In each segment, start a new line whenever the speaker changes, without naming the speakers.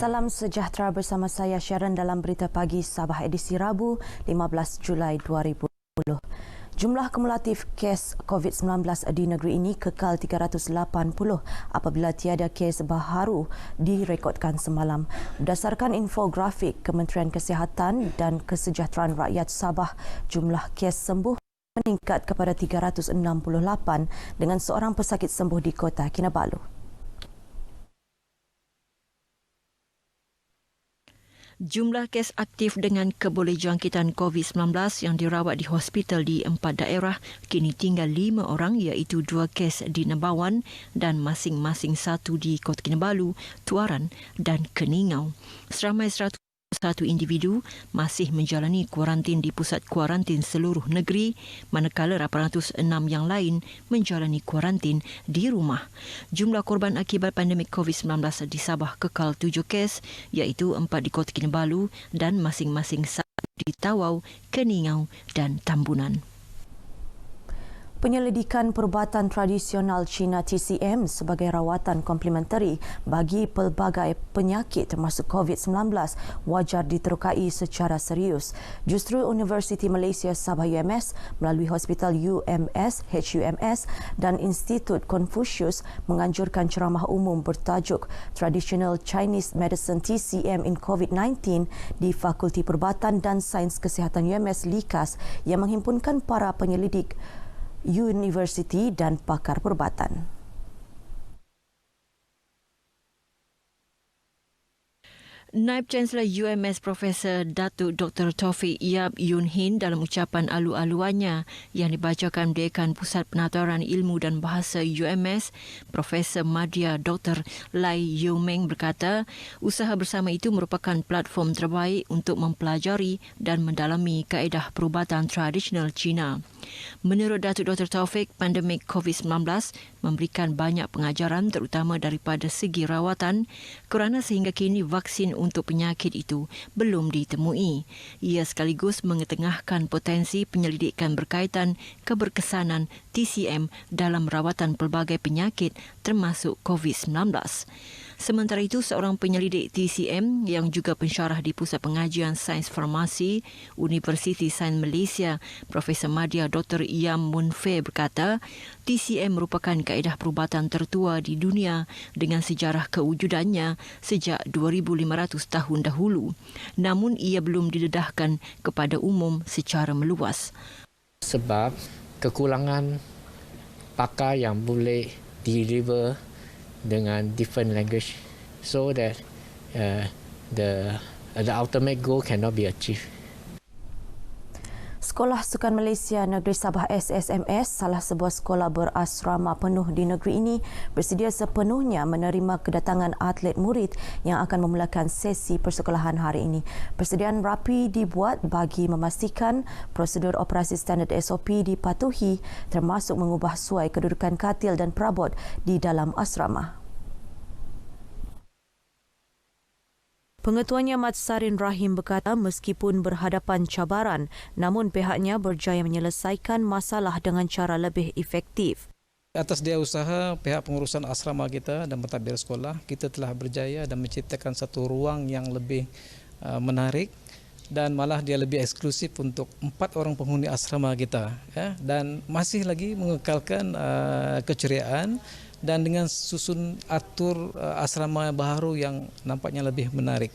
Salam sejahtera bersama saya Sharon dalam Berita Pagi Sabah edisi Rabu 15 Julai 2020. Jumlah kumulatif kes COVID-19 di negeri ini kekal 380 apabila tiada kes baharu direkodkan semalam. Berdasarkan infografik Kementerian Kesihatan dan Kesejahteraan Rakyat Sabah, jumlah kes sembuh meningkat kepada 368 dengan seorang pesakit sembuh di Kota Kinabalu.
Jumlah kes aktif dengan kebolehjangkitan COVID-19 yang dirawat di hospital di 4 daerah kini tinggal 5 orang, iaitu 2 kes di Nabawan dan masing-masing 1 di Kota Kinabalu, Tuaran dan Keningau. Seramai 101 individu masih menjalani kuarantin di pusat kuarantin seluruh negeri, manakala 806 yang lain menjalani kuarantin di rumah. Jumlah korban akibat pandemik COVID-19 di Sabah kekal 7 kes, iaitu 4 di Kota Kinabalu dan masing-masing 1 di Tawau, Keningau dan Tambunan. Penyelidikan perubatan tradisional Cina TCM sebagai rawatan komplementari bagi pelbagai penyakit termasuk COVID-19 wajar diterokai secara serius. Justru Universiti Malaysia Sabah UMS melalui Hospital UMS, HUMS dan Institut Confucius menganjurkan ceramah umum bertajuk Traditional Chinese Medicine TCM in COVID-19 di Fakulti Perubatan dan Sains Kesihatan UMS LIKAS yang menghimpunkan para penyelidik universiti dan pakar perubatan. Naib Chancellor UMS Profesor Datuk Dr. Taufik Yap Yun Hin dalam ucapan alu-aluannya yang dibacakan Dekan Pusat Penataran Ilmu dan Bahasa UMS, Profesor Madya Dr. Lai Yew Meng berkata, usaha bersama itu merupakan platform terbaik untuk mempelajari dan mendalami kaedah perubatan tradisional Cina. Menurut Datuk Dr. Taufik, pandemik COVID-19 memberikan banyak pengajaran terutama daripada segi rawatan kerana sehingga kini vaksin untuk penyakit itu belum ditemui. Ia sekaligus mengetengahkan potensi penyelidikan berkaitan keberkesanan TCM dalam rawatan pelbagai penyakit termasuk COVID-19. Sementara itu, seorang penyelidik TCM yang juga pensyarah di Pusat Pengajian Sains Farmasi Universiti Sains Malaysia, Profesor Madya Dr. Yam Mun Fe berkata, TCM merupakan kaedah perubatan tertua di dunia dengan sejarah kewujudannya sejak 2,500 tahun dahulu. Namun ia belum didedahkan kepada umum secara meluas.
Sebab kekurangan pakar yang boleh deliver dengan different language, so that the ultimate goal cannot be achieved.
Sekolah Sukan Malaysia Negeri Sabah SSMS, salah sebuah sekolah berasrama penuh di negeri ini, bersedia sepenuhnya menerima kedatangan atlet murid yang akan memulakan sesi persekolahan hari ini. Persediaan rapi dibuat bagi memastikan prosedur operasi standard SOP dipatuhi, termasuk mengubah suai kedudukan katil dan perabot di dalam asrama. Pengetuanya Mat Sarin Rahim berkata meskipun berhadapan cabaran, namun pihaknya berjaya menyelesaikan masalah dengan cara lebih efektif.
Atas dia usaha pihak pengurusan asrama kita dan pentadbir sekolah, kita telah berjaya dan menciptakan satu ruang yang lebih menarik dan malah dia lebih eksklusif untuk 4 orang penghuni asrama kita, dan masih lagi mengekalkan keceriaan dan dengan susun atur asrama baharu yang nampaknya lebih menarik.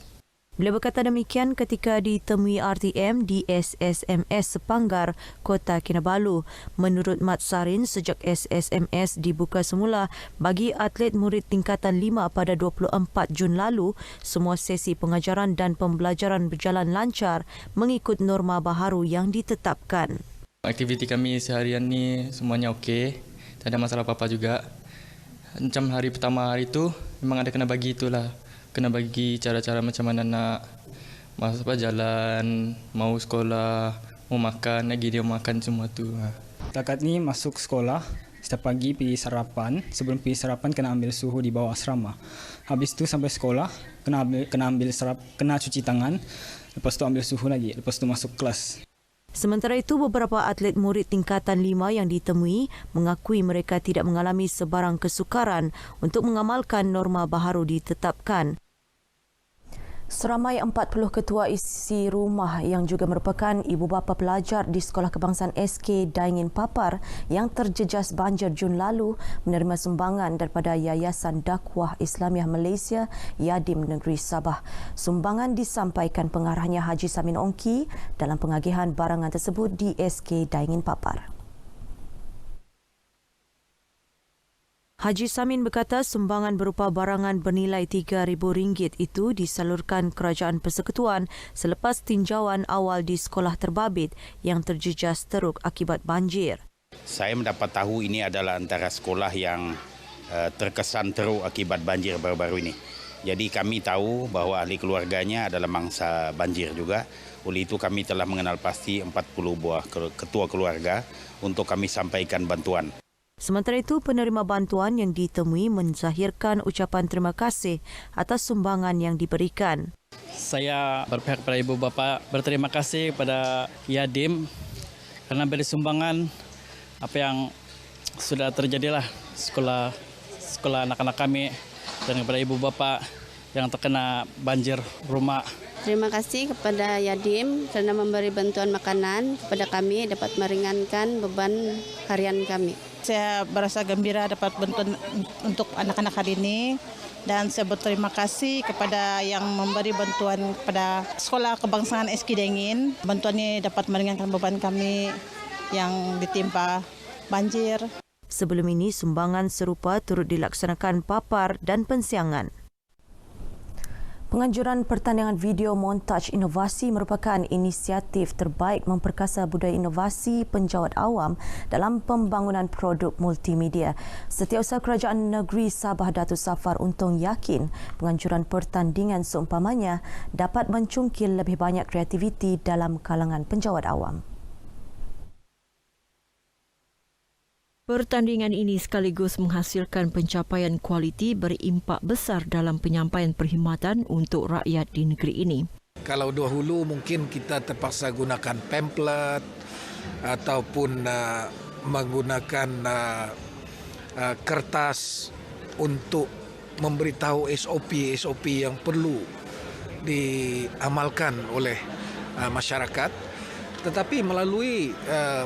Beliau berkata demikian ketika ditemui RTM di SSMS Sepanggar, Kota Kinabalu. Menurut Mat Sarin, sejak SSMS dibuka semula bagi atlet murid tingkatan 5 pada 24 Jun lalu, semua sesi pengajaran dan pembelajaran berjalan lancar mengikut norma baharu yang ditetapkan.
Aktiviti kami seharian ni semuanya okey, tak ada masalah apa-apa juga. Macam hari pertama hari tu memang ada kena bagi itulah. Kena bagi cara-cara macam mana nak jalan, mau sekolah, mau makan, lagi dia makan semua tu.
Takat ni masuk sekolah, setiap pagi pergi sarapan. Sebelum pergi sarapan kena ambil suhu di bawah asrama. Habis tu sampai sekolah kena cuci tangan. Lepas tu ambil suhu lagi. Lepas tu masuk kelas.
Sementara itu, beberapa atlet murid tingkatan 5 yang ditemui mengakui mereka tidak mengalami sebarang kesukaran untuk mengamalkan norma baharu ditetapkan. Seramai 40 ketua isi rumah yang juga merupakan ibu bapa pelajar di Sekolah Kebangsaan SK Daingin Papar yang terjejas banjir Jun lalu menerima sumbangan daripada Yayasan Dakwah Islamiah Malaysia Yadim Negeri Sabah. Sumbangan disampaikan pengarahnya Haji Samin Ongki dalam pengagihan barangan tersebut di SK Daingin Papar. Haji Samin berkata sumbangan berupa barangan bernilai RM3,000 itu disalurkan Kerajaan Persekutuan selepas tinjauan awal di sekolah terbabit yang terjejas teruk akibat banjir.
Saya mendapat tahu ini adalah antara sekolah yang terkesan teruk akibat banjir baru-baru ini. Jadi kami tahu bahawa ahli keluarganya adalah mangsa banjir juga. Oleh itu kami telah mengenal pasti 40 buah ketua keluarga untuk kami sampaikan bantuan.
Sementara itu, penerima bantuan yang ditemui menzahirkan ucapan terima kasih atas sumbangan yang diberikan.
Saya berpihak kepada ibu bapa, berterima kasih kepada Yadim kerana beri sumbangan apa yang sudah terjadilah sekolah anak-anak kami dan kepada ibu bapa yang terkena banjir rumah.
Terima kasih kepada Yadim kerana memberi bantuan makanan kepada kami dapat meringankan beban harian kami.
Saya berasa gembira dapat bantuan untuk anak-anak hari ini dan saya berterima kasih kepada yang memberi bantuan kepada Sekolah Kebangsaan SK Daingin. Bantuan ini dapat meringankan beban kami yang ditimpa banjir.
Sebelum ini, sumbangan serupa turut dilaksanakan Papar dan Pensiangan. Penganjuran pertandingan video montaj inovasi merupakan inisiatif terbaik memperkasa budaya inovasi penjawat awam dalam pembangunan produk multimedia. Setiausaha Kerajaan Negeri Sabah Datuk Safar Untung yakin penganjuran pertandingan seumpamanya dapat mencungkil lebih banyak kreativiti dalam kalangan penjawat awam.
Pertandingan ini sekaligus menghasilkan pencapaian kualiti berimpak besar dalam penyampaian perkhidmatan untuk rakyat di negeri ini.
Kalau dahulu mungkin kita terpaksa gunakan pamphlet ataupun menggunakan kertas untuk memberitahu SOP yang perlu diamalkan oleh masyarakat. Tetapi melalui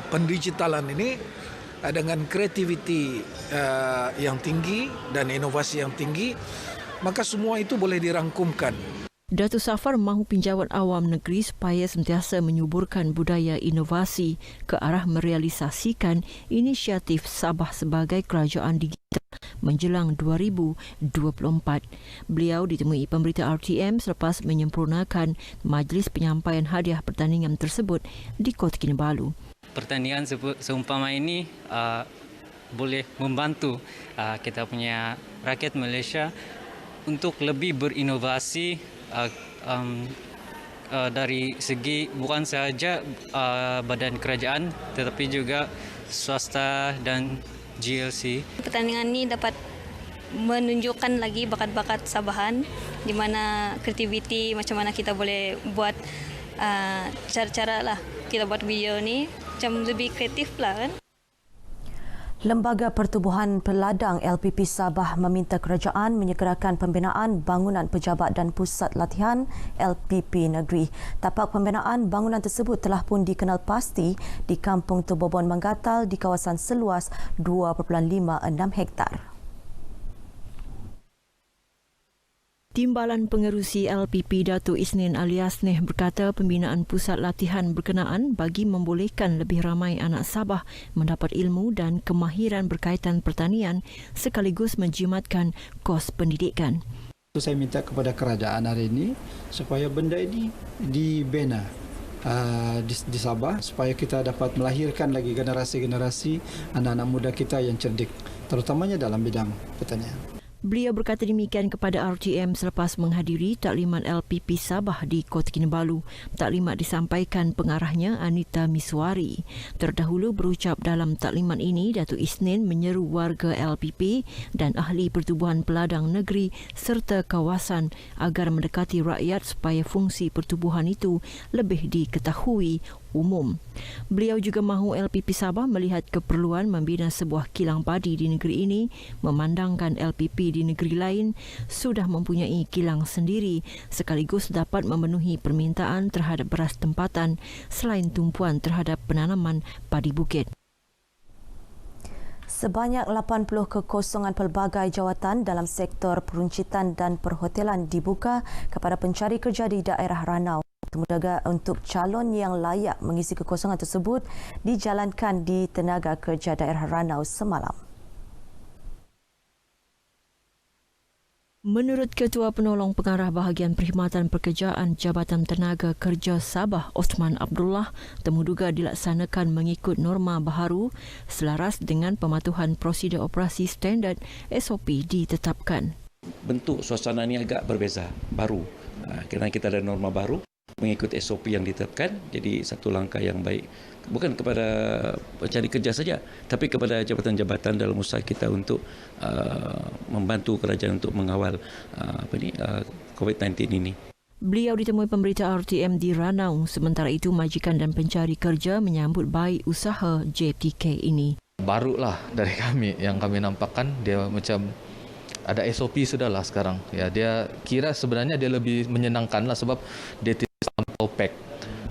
pendigitalan ini, dengan kreativiti yang tinggi dan inovasi yang tinggi, maka semua itu boleh dirangkumkan.
Datuk Safar mahu penjawat awam negeri supaya sentiasa menyuburkan budaya inovasi ke arah merealisasikan inisiatif Sabah sebagai kerajaan digital menjelang 2024. Beliau ditemui pemberita RTM selepas menyempurnakan majlis penyampaian hadiah pertandingan tersebut di Kota Kinabalu.
Pertandingan seumpama ini boleh membantu kita punya rakyat Malaysia untuk lebih berinovasi dari segi bukan sahaja badan kerajaan tetapi juga swasta dan GLC. Pertandingan ini dapat menunjukkan lagi bakat-bakat Sabahan di mana kreativiti macam mana kita boleh buat cara-cara lah kita buat video ni macam lebih kreatif lah kan.
Lembaga Pertubuhan Peladang LPP Sabah meminta kerajaan menyegerakan pembinaan bangunan pejabat dan pusat latihan LPP negeri. Tapak pembinaan bangunan tersebut telah pun dikenal pasti di Kampung Tubobon Manggatal di kawasan seluas 2.56 hektar.
Timbalan Pengerusi LPP Datuk Isnin Ali Asneh berkata pembinaan pusat latihan berkenaan bagi membolehkan lebih ramai anak Sabah mendapat ilmu dan kemahiran berkaitan pertanian sekaligus menjimatkan kos pendidikan.
Saya minta kepada kerajaan hari ini supaya benda ini dibina di Sabah supaya kita dapat melahirkan lagi generasi-generasi anak-anak muda kita yang cerdik, terutamanya dalam bidang pertanian.
Beliau berkata demikian kepada RTM selepas menghadiri taklimat LPP Sabah di Kota Kinabalu. Taklimat disampaikan pengarahnya Anita Miswari. Terdahulu berucap dalam taklimat ini, Datuk Isnin menyeru warga LPP dan ahli pertubuhan peladang negeri serta kawasan agar mendekati rakyat supaya fungsi pertubuhan itu lebih diketahui umum. Beliau juga mahu LPP Sabah melihat keperluan membina sebuah kilang padi di negeri ini, memandangkan LPP di negeri lain sudah mempunyai kilang sendiri sekaligus dapat memenuhi permintaan terhadap beras tempatan selain tumpuan terhadap penanaman padi bukit.
Sebanyak 80 kekosongan pelbagai jawatan dalam sektor peruncitan dan perhotelan dibuka kepada pencari kerja di daerah Ranau. Temudaga untuk calon yang layak mengisi kekosongan tersebut dijalankan di Tenaga Kerja Daerah Ranau semalam.
Menurut Ketua Penolong Pengarah Bahagian Perkhidmatan Pekerjaan Jabatan Tenaga Kerja Sabah, Osman Abdullah, temuduga dilaksanakan mengikut norma baharu selaras dengan pematuhan prosedur operasi standard SOP ditetapkan.
Bentuk suasana ini agak berbeza, baru. Kerana kita ada norma baru mengikut SOP yang ditetapkan, jadi satu langkah yang baik bukan kepada pencari kerja saja, tapi kepada jabatan-jabatan dalam usaha kita untuk membantu kerajaan untuk mengawal COVID-19 ini.
Beliau ditemui pemberita RTM di Ranau, sementara itu majikan dan pencari kerja menyambut baik usaha JTK ini.
Barulah dari kami yang kami nampakkan dia macam ada SOP sudahlah sekarang. Ya, dia kira sebenarnya dia lebih menyenangkanlah sebab dia tidak terlampau pack.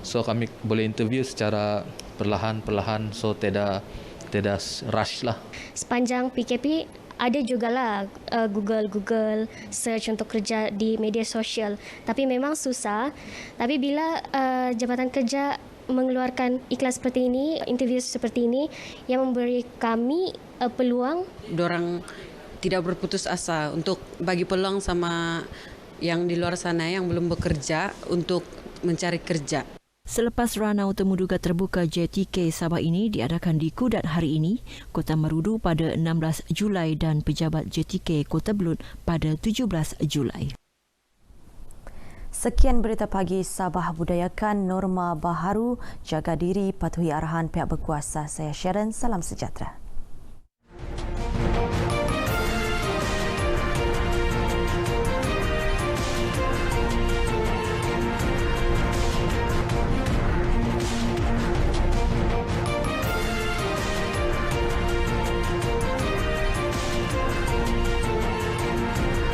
So kami boleh interview secara perlahan-perlahan, so tidak rush lah.
Sepanjang PKP ada jugalah Google search untuk kerja di media sosial, tapi memang susah. Tapi bila Jabatan Kerja mengeluarkan iklan seperti ini, interview seperti ini yang memberi kami peluang,
dorang tidak berputus asa untuk bagi peluang sama yang di luar sana yang belum bekerja untuk mencari kerja.
Selepas Ranau Temuduga Terbuka JTK Sabah ini diadakan di Kudat hari ini, Kota Marudu pada 16 Julai dan pejabat JTK Kota Belud pada 17 Julai.
Sekian berita pagi Sabah, budayakan norma baharu, jaga diri, patuhi arahan pihak berkuasa. Saya Sharon, salam sejahtera.